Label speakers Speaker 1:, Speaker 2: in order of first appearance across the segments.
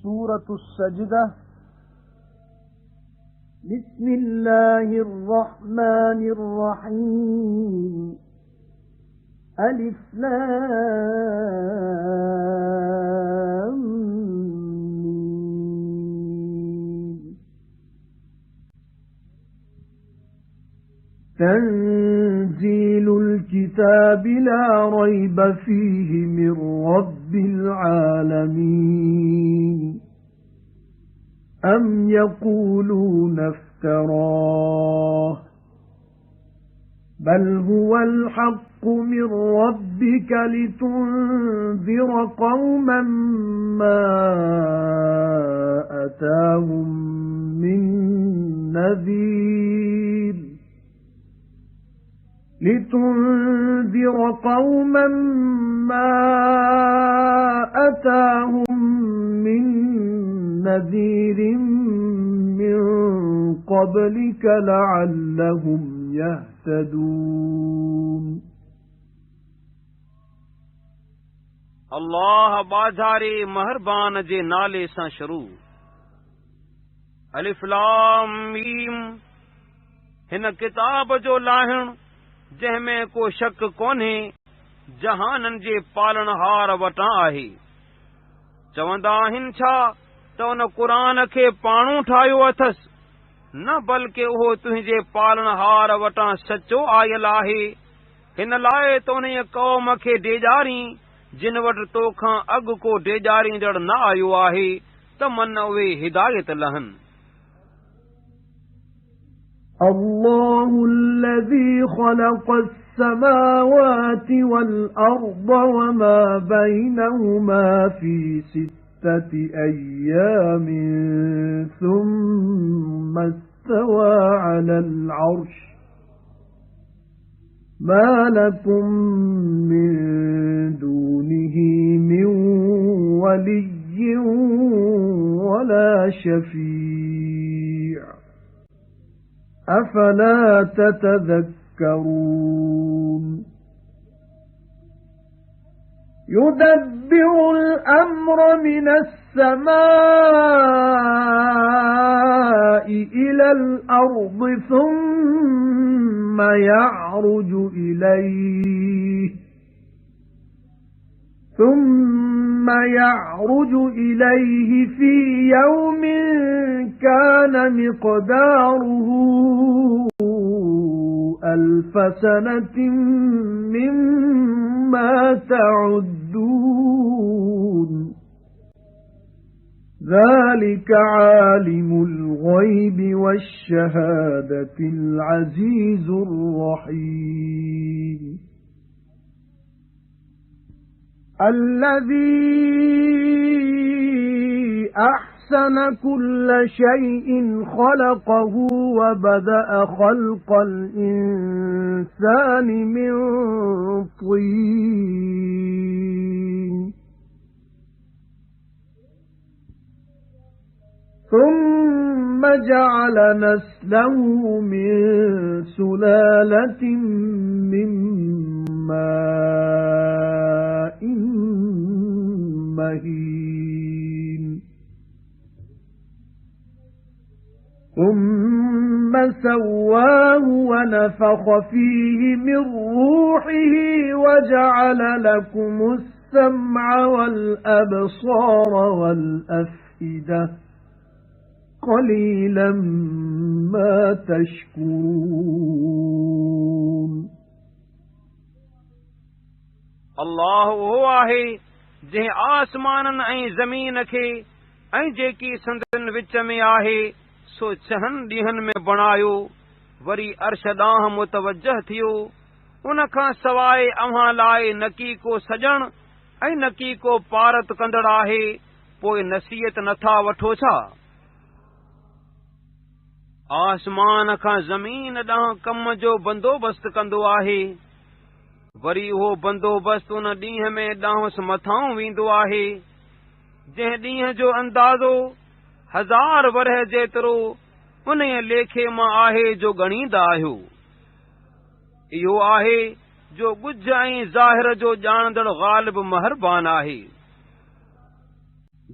Speaker 1: सूरत सजदा। बिस्मिल्लाहिर्रहमानिर्रहीम। अलिफ लाम मीम। तंजीलुल किताबि ला रैब फीहि मिर रब्बिल आलमीन। अम यक़ूलून इफ्तराह बल हुवल हक़्क़ु मिर रब्बिका लितुन्ज़िर क़ौमन मा अताहुम मिन नज़ीर लितुन्ज़िर क़ौमन मा अताहुम मिन नज़ीरिन मिन क़ब्लिका लअल्लहुम यहतदून।
Speaker 2: अल्लाह बाज़ारे महरबान जे नाले सां शुरू। अलिफ लाम मीम। हिन किताब जो लाहिण जंहिंमें को शक कोन्हे जहाननि जे पालनहार वटां आहे। चवंदा आहिनि छा त उन क़ुरान खे पाणू ठाहियो अथसि, न बल्कि उहो तुंहिंजे पालनहार वटां सचो आयल आहे। हिन लाइ त उन क़ौम खे डेॼारी जिन वटि तोखां अॻु को डेॼारींदड़ न आयो आहे त मन उहे हिदायत लहनि।
Speaker 1: الله الذي خلق السماوات والأرض وما بينهما في 6 أيام ثم استوى على العرش ما لكم من دونه من ولي ولا شفيع أفلا تتذكرون يدبر الأمر من السماء إلى الأرض ثم يعرج إليه في يوم كان مقداره 1000 سنة مما تعدون ذلك عالم الغيب والشهادة العزيز الرحيم الذي أحسن كل شيء خلقه وبدأ خلق الإنسان من طين ثم جعل نسله من سلالة من ماء مهين ثم سواه ونفخ فيه من روحه وجعل لكم السمع والأبصار والأفئدة قليلا ما تشكرون
Speaker 2: अल्लाह उहो आहे जंहिं आसमाननि ऐं ज़मीन खे ऐं जेकी संदनि विच में आहे सो 6 ॾींहंनि में बणायो, वरी अर्श ॾांहुं मुतवजह थियो। उन खां सवाइ अव्हां लाइ न की को सॼण ऐं न की को पारत कंदड़ आहे, पोइ नसीहत नथा वठो छा? आसमान खां ज़मीन ॾांहुं कम जो बंदोबस्त कंदो आहे, वरी उहो बंदोबस्त उन ॾींहं में ॾांहुं मथां वेंदो आहे जंहिं ॾींहं जो अंदाज़ो 1000 वरह जेतिरो उन लेखे मां आहे जो ॻणींदा आहियो। इहो आहे जो ॻुझ ऐं ज़ाहिर जो ॼाणंदड़ ग़ालिब महरबान आहे।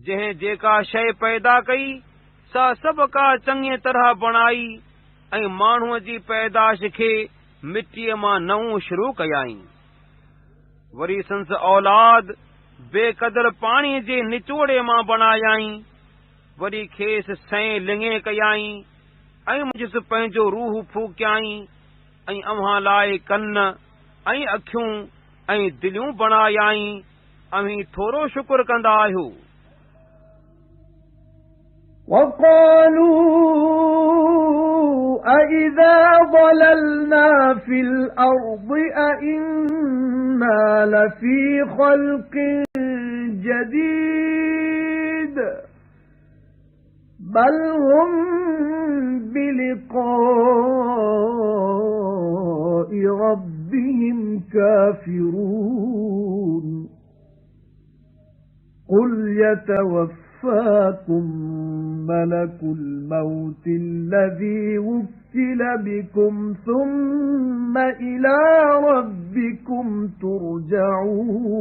Speaker 2: जंहिं जेका शइ पैदा कई सा सभ का चङी तरह बणाई ऐं माण्हूअ जी पैदाश खे मिटीअ मां नऊं शुरू कयाई। वरी संस औलाद बेक़दर पाणीअ जे निचोड़े मां बणायाई। वरी खेसि सैं लिङे कयाई ऐं मुंहिंजो पंहिंजो रूह फूकियाई ऐं अव्हां लाइ कन ऐं अखियूं ऐं दिलियूं बणायाई। अव्हीं थोरो शुक्र कंदा आहियो।
Speaker 1: وقالوا أإذا ضللنا في الأرض أإنا لفي خلق جديد بل هم بلقاء ربهم كافرون قل يتوفاكم ملك الموت الذي وكل بكم ثم إلى ربكم ترجعون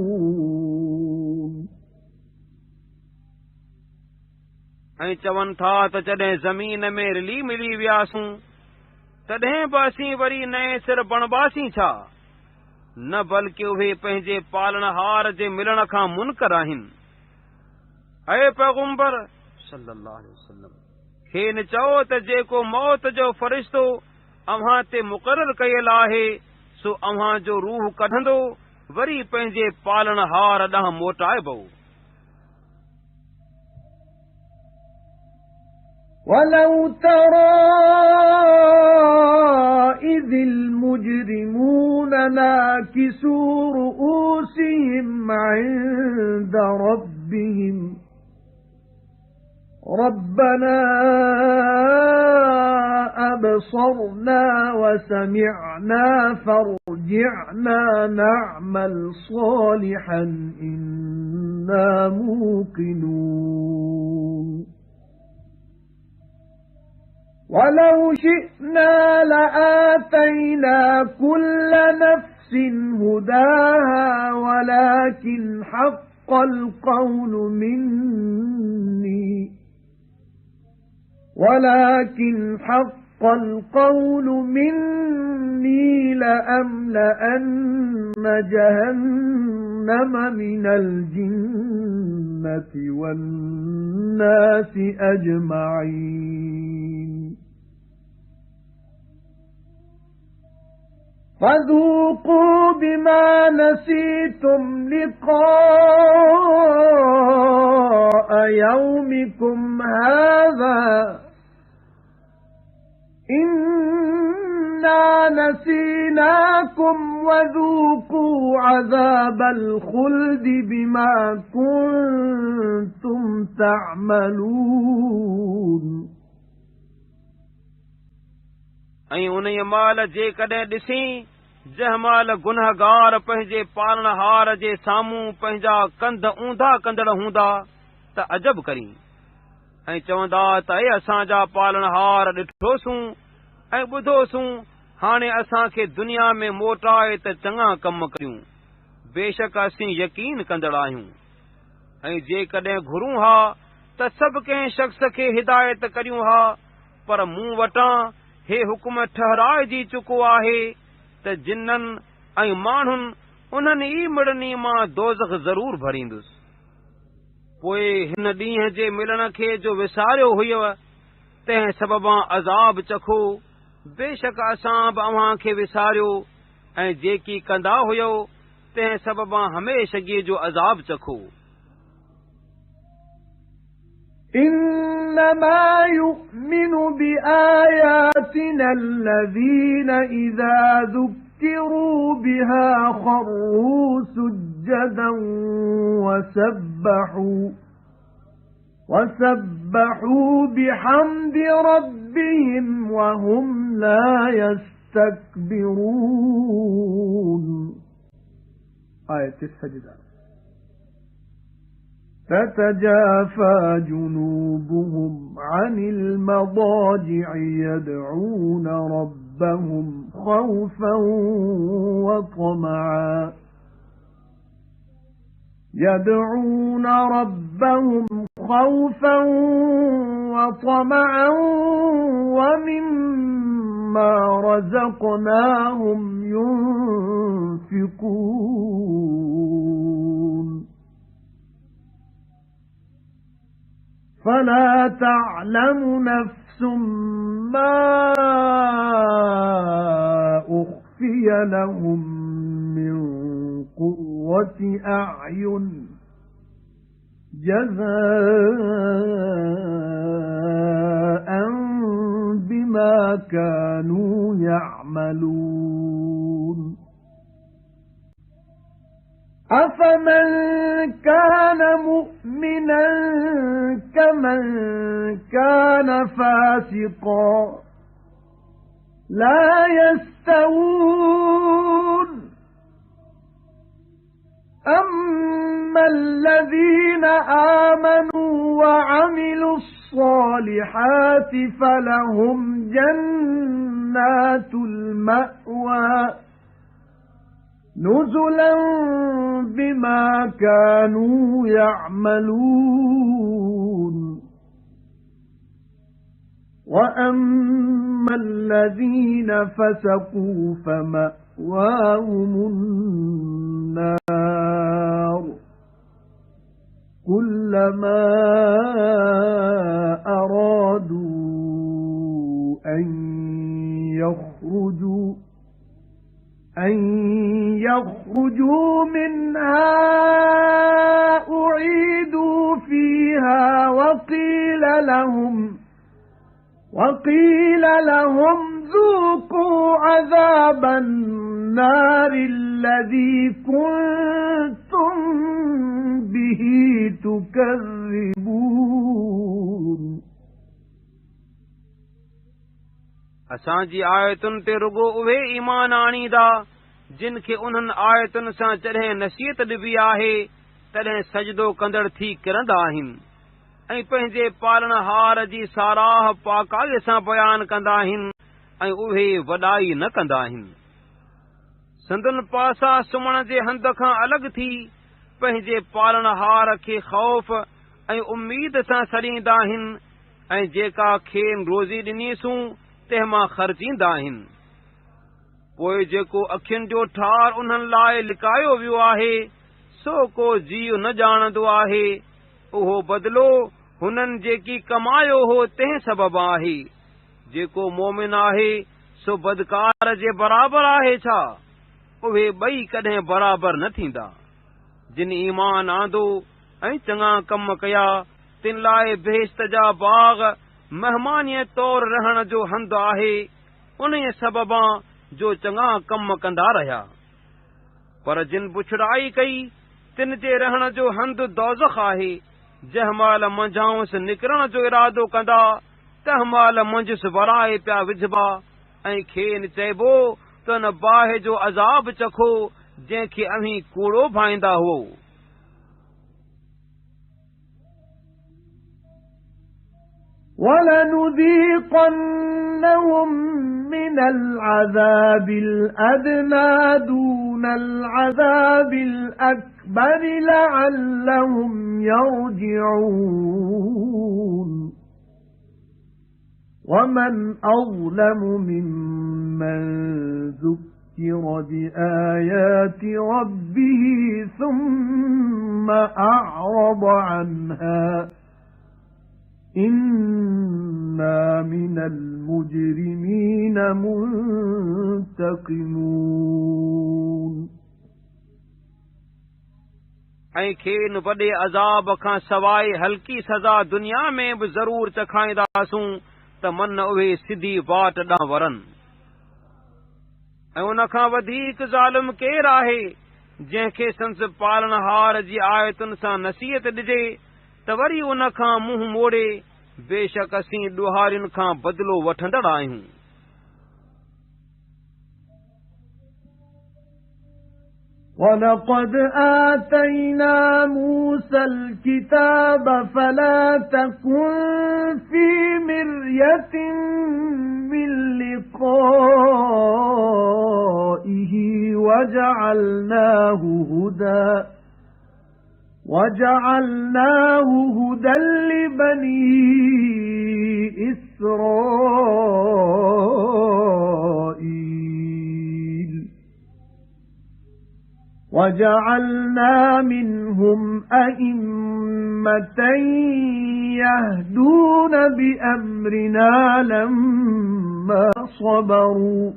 Speaker 2: ऐं चवनि था त जॾहिं ज़मीन में रिली मिली वियासूं तॾहिं बि असीं वरी नए सिर बणबासीं छा? न बल्कि उहे पंहिंजे पालनहार जे मिलण खां मुनकर आहिनि। ऐ पैगंबर सल्लल्लाहु अलैहि वसल्लम खेनि चओ त जेको मौत जो फ़रिश्तो अव्हां ते मुक़रर कयल आहे सो अव्हां जो रूह कढंदो वरी पंहिंजे पालनहार ॾांहुं मोटाइबो।
Speaker 1: ولو ترى إذ المجرمون ناكسوا رؤوسهم عند ربهم ربنا أبصرنا وسمعنا فارجعنا نعمل صالحا إنا موقنون ولو شئنا لآتينا كل نفس هداها ولكن حق القول مني لأملأن جهنم من الجنة والناس أجمعين فذوقوا بما نسيتم لقاء يومكم هذا إنا نسيناكم وذوقوا عذاب الخلد بما كنتم تعملون
Speaker 2: ऐं उन माल जेकॾहिं ॾिसीं जंहिं महिल गुनहगार पंहिंजे पालनहार जे साम्हूं पंहिंजा कंध ऊंधा कंदड़ हूंदा त अजब करी ऐं चवंदा त असांजा पालनहार ॾिठोसूं ऐं ॿुधोसूं हाणे असांखे दुनिया में मोटाए त चङा कम करियूं बेशक असीं यकीन कंदड़ आहियूं। ऐं जेकॾहिं घुरूं हा त सभु कंहिं शख़्स खे हिदायत करियूं हा पर मूं वटां हे हुकुम ठहराइजी चुको आहे त जिन्ननि ऐं माण्हुनि उन्हनि ई मिड़नी मां दोज़ख ज़रूर भरींदुसि। पोइ हिन ॾींहं जे मिलण खे जो विसारियो हुयव तंहिं सबबां अज़ाब चखो बेशक असां बि अव्हां खे विसारियो ऐं जेकी कंदा हुयो तंहिं सबबां हमेशगीअ जो अज़ाब चखो।
Speaker 1: إنما يؤمن بآياتنا الذين إذا ذكروا بها خروا سجدا وسبحوا بحمد ربهم وهم لا يستكبرون آية السجدة تتجافى جنوبهم عن المضاجع يدعون ربهم خوفا وطمعا خوفا وطمعا ومما رزقناهم ينفقون فلا تعلم نفس ما أخفي لهم من قرة أعين جزاء بما كانوا يعملون أفمن كان مؤمنا كمن كان فاسقا لا يستوون أما الذين آمنوا وعملوا الصالحات فلهم جنات المأوى نزلا بما كانوا يعملون وأما الذين فسقوا فمأواهم النار كلما أرادوا أن يخرجوا منها أعيدوا فيها وقيل لهم ذوقوا عذاب النار الذي كنتم به تكذبون
Speaker 2: असांजी आयतुनि ते रुगो उहे ईमान आणींदा जिन खे उन्हनि आयतुनि सां जॾहिं नसीहत ॾिबी आहे तॾहिं सजदो कंदड़ थी किरंदा आहिनि ऐं पंहिंजे पालणहार जी साराह पाकाईअ सां बयान कंदा आहिनि ऐं उहे वॾाई न कंदा आहिनि संदन पासा सुम्हण जे हंध खां अलॻि थी पंहिंजे पालणहार खे ख़ौफ़ ऐं उम्मीद सां सड़ींदा आहिनि ऐं जेका खेनि रोज़ी ॾिनीसूं तंहिं मां ख़र्चींदा आहिनि पोइ जेको अखियुनि जो ठार उन्हनि लाइ लिकायो वियो आहे सो को जीव न ॼाणंदो आहे उहो बदिलो हुननि जेकी कमायो हो तंहिं सबबु आहे जेको मोमिन आहे सो बदकार जे बराबरि आहे छा उहे ॿई कॾहिं बराबरि न थींदा जिन ईमान आंदो ऐं चङा कम कया तिन लाइ बेहिश्त जा बाग़ महिमानीअ तौर रहण जो हंध आहे उन सबबा जो चङा कम कंदा रहिया पर जिन बुछड़ाई कई तिन जे रहण जो हंध दोज़ख आहे जंहिं महिल मंझांउस निकिरण जो इरादो कंदा तंहिं महिल मंझुसि वराए पिया विझबा ऐं खेनि चइबो त न बाहि जो अज़ाब चखो जंहिंखे अव्हीं कूड़ो भाईंदा हुओ
Speaker 1: وَلَنُذِيقَنَّهُم مِّنَ الْعَذَابِ الْأَدْنَىٰ دُونَ الْعَذَابِ الْأَكْبَرِ لَعَلَّهُمْ يَرْجِعُونَ وَمَنْ أَظْلَمُ مِمَّن ذُكِّرَ بِآيَاتِ رَبِّهِ ثُمَّ أَعْرَضَ عَنْهَا إِنَّا مِنَ الْمُجْرِمِينَ مُنْتَقِمُونَ
Speaker 2: ऐं खेनि वॾे अज़ाब खां सवाइ हल्की सज़ा दुनिया में बि ज़रूर चखाईंदासूं त मन उहे सिधी वाट ॾांहुं वरनि ऐं उन खां वधीक ज़ालिम केरु आहे जंहिंखे संस पालणहार जी आयतुनि सां नसीहत ॾिजे त वरी उन खां मुंहुं मोड़े बेशक असीं ॾुहारियुनि खां बदिलो वठंदड़ आहियूं
Speaker 1: وَلَقَدْ آتَيْنَا مُوسَى الْكِتَابَ فَلَا تَكُنْ فِي مِرْيَةٍ مِّن لِّقَائِهِ وَجَعَلْنَاهُ هُدًى بني إسرائيل وجعلنا منهم أئمة يهدون بأمرنا لما صبروا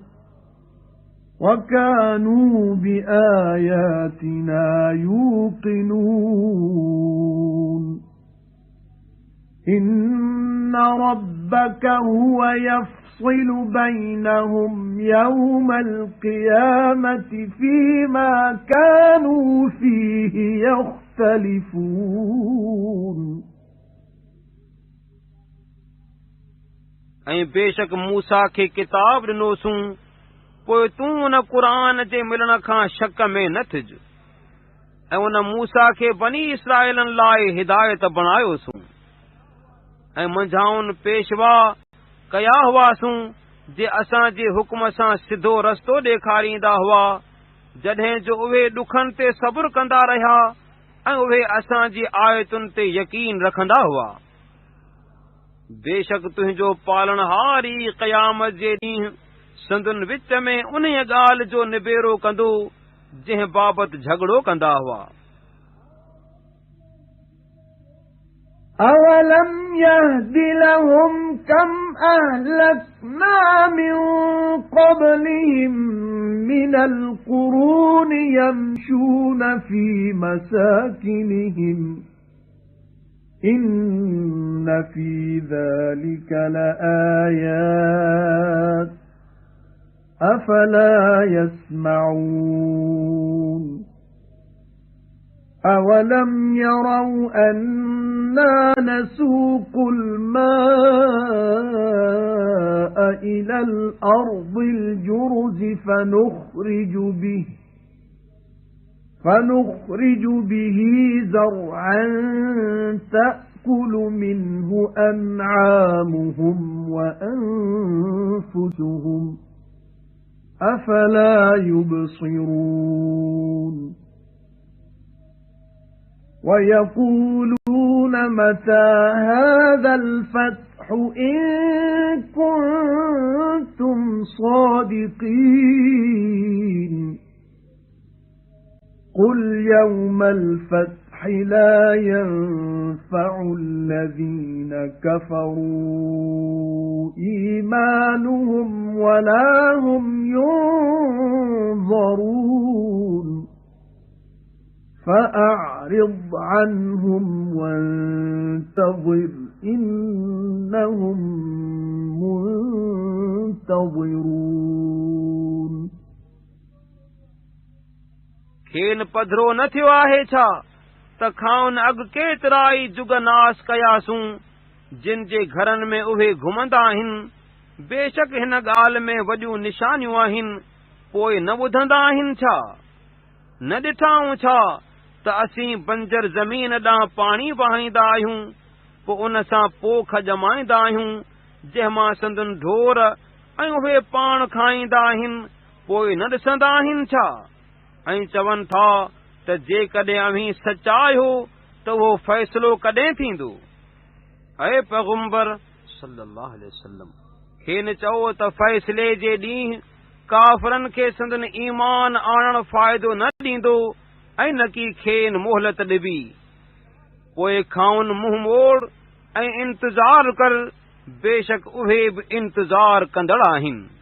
Speaker 1: وكانوا بآياتنا يوقنون إن ربك هو يفصل بينهم يوم القيامة فيما كانوا فيه يختلفون
Speaker 2: ऐं बेशक मूसा खे किताब ॾिनोसूं पोइ तूं उन क़ुरान जे मिलण खां शक में न थिज ऐं उन मूसा खे बनी इसराइलनि लाइ हिदायत बणायोसूं ऐं मंझाउनि पेशवा कया हुआसूं जे असांजे हुकुम सां सिधो रस्तो ॾेखारींदा हुआ जॾहिं जो उहे ॾुखनि ते सब्र कंदा रहिया ऐं उहे असांजी आयतुनि ते यकीन रखंदा हुआ बेशक तुंहिंजो पालनहार ई क़यामत जे ॾींहुं संदुनि विच में उन ॻाल्हि जो निबेरो कंदो जंहिं बाबति झगड़ो कंदा हुआ
Speaker 1: أَوَلَمْ يَهْدِ لَهُمْ كَمْ أَهْلَكْنَا مِنْ قَبْلِهِمْ مِنَ الْقُرُونِ يَمْشُونَ فِي مَسَاكِنِهِمْ إِنَّ فِي ذَلِكَ لَآيَاتٍ أَفَلَا يَسْمَعُونَ أَوَلَمْ يَرَوْا أَنَّا نَسُوقُ الْمَاءَ إِلَى الْأَرْضِ الْجُرُزِ فَنُخْرِجُ بِهِ زَرْعًا تَأْكُلُ مِنْهُ أَنْعَامُهُمْ وَأَنْفُسُهُمْ أَفَلَا يُبْصِرُونَ وَيَقُولُونَ مَتَى هَذَا الْفَتْحُ إِن كُنتُمْ صَادِقِينَ قُلْ يَوْمَ الْفَتْحِ لَا يَنفَعُ الَّذِينَ كَفَرُوا إِيمَانُهُمْ وَلَا هُمْ يُنظَرُونَ فَأَعْرِضْ عَنْهُمْ وَانتَظِرْ إِنَّهُمْ مُنتَظِرُونَ
Speaker 2: खेन पधरो न थियो आहे छा त खाउनि अॻु केतिरा ई जुग नास कयासूं जिन जे घरनि में उहे घुमंदा आहिनि बेशक हिन ॻाल्हि में वॾियूं निशानियूं आहिनि पोइ न ॿुधंदा आहिनि छा न ॾिठाऊं छा त असीं बंजर ज़मीन ॾांहुं पाणी वहाईंदा आहियूं पोइ उन सां पोख ॼमाईंदा आहियूं जंहिं मां संदुनि ढोर ऐं उहे पाण खाईंदा आहिनि पोइ न ॾिसंदा आहिनि छा ऐं चवनि था त जेकॾहिं अव्हीं सचा आहियो त उहो फ़ैसिलो कॾहिं थींदो ऐं पैगंबर सल्लल्लाहु अलैहि वसल्लम खेनि चओ त फ़ैसिले जे ॾींहुं काफ़िरनि खे संदनि ईमान आणण फ़ाइदो न ॾींदो ऐं न की खेनि मोहलत ॾिबी पोइ खाउनि मुंहुं मोड़ ऐं इंतज़ार कर बेशक उहे बि इंतज़ार कंदड़ आहिनि